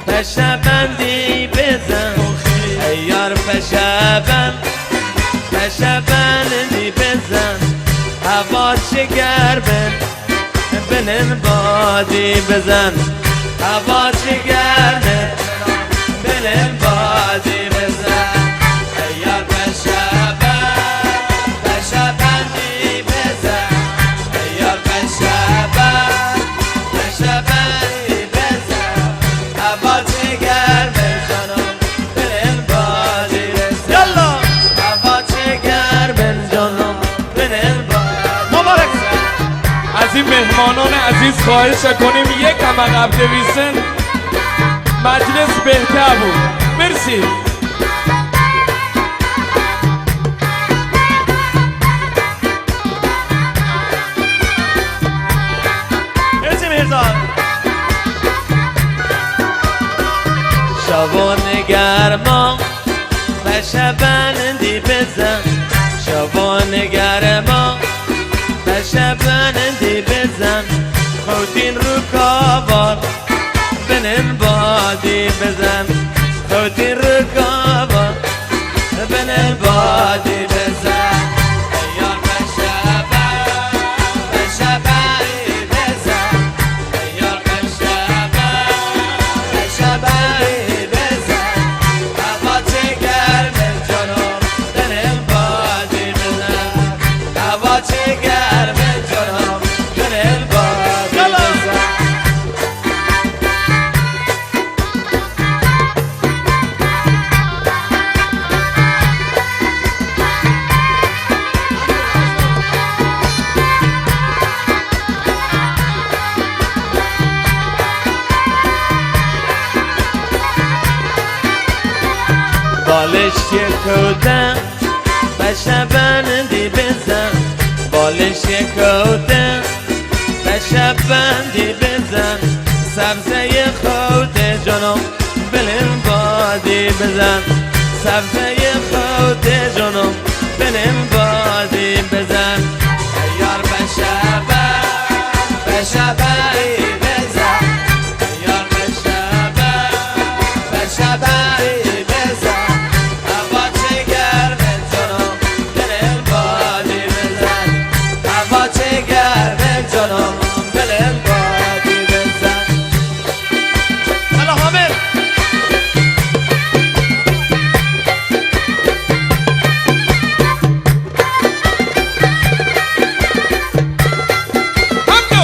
پشبندی بزن ای یار پشبندی بزن هوا چه گرمه بلن بادی بزن هوا چه گرمه بلن بادی بزن ای یار پشبندی بزن ای یار پشبندی بزن هوا چه گرمه جانم بلن بادی بزن یالا هوا چه گرمه جانم بلن بادی مبارک. از این مهمانان عزیز خواهش کنیم یکم عقب دویسن، مجلس بهتر بود. مرسی. مرسی میرزا. شبان گرما پشبندی بزن شبان گرما پشبندی بزن خودین رو کابار بنن بادی بزن خودین رو کابار بنن بادی بزن ایار پشبندی بزن ایار پشبندی بزن هوا چه گرمه جانم بنن بادی بزن هوا چه گرمه جانم بنن بادی بزن بالش یکودم پشبندی بزن بالش یکودم پشبندی بزن سبزه خود جانم بلن بادی بزن سبزه خود جانم بلن بادی بزن یار پشبندی بزن یار پشبندی بزن هوا چه گرمه جانم بلن بادی بزن هوا چه گرمه جانم بلن بادی بزن هلا حامد همدو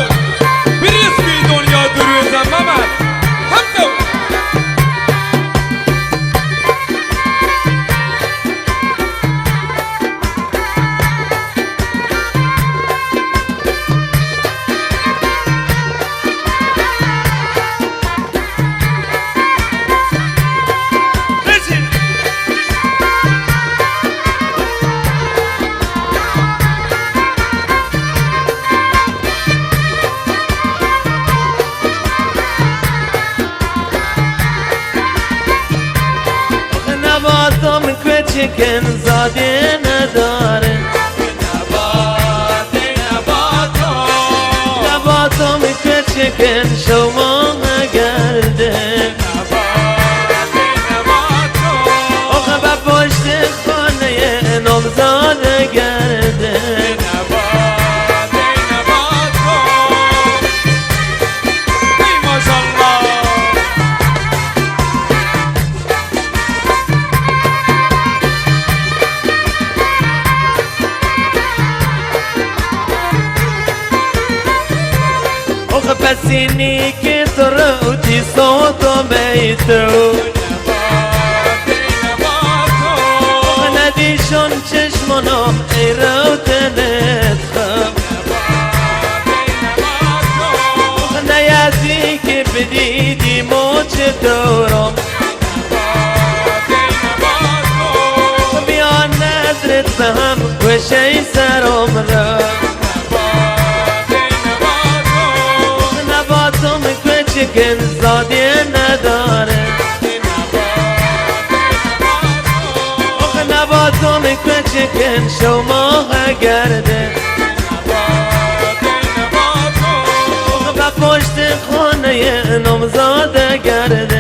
بریز بی دنیا درویزم ممد همدو نباتم کوچکن زاده نداره نباتم کوچکن شما نگرده آخه با پشت خانه نامزاد گرده آخه پسینی که تو رو تی صوتو بیتو آخه ندیشون چشمانم ای رو تنت خم آخه نیازی که بدیدی موچ دورم بیا نظرت به هم گوشه سرم را نباتم کوچکن زاده نداره آخه نباتم کوچکن شما گرده آخه با پشت خانه نامزاده گرده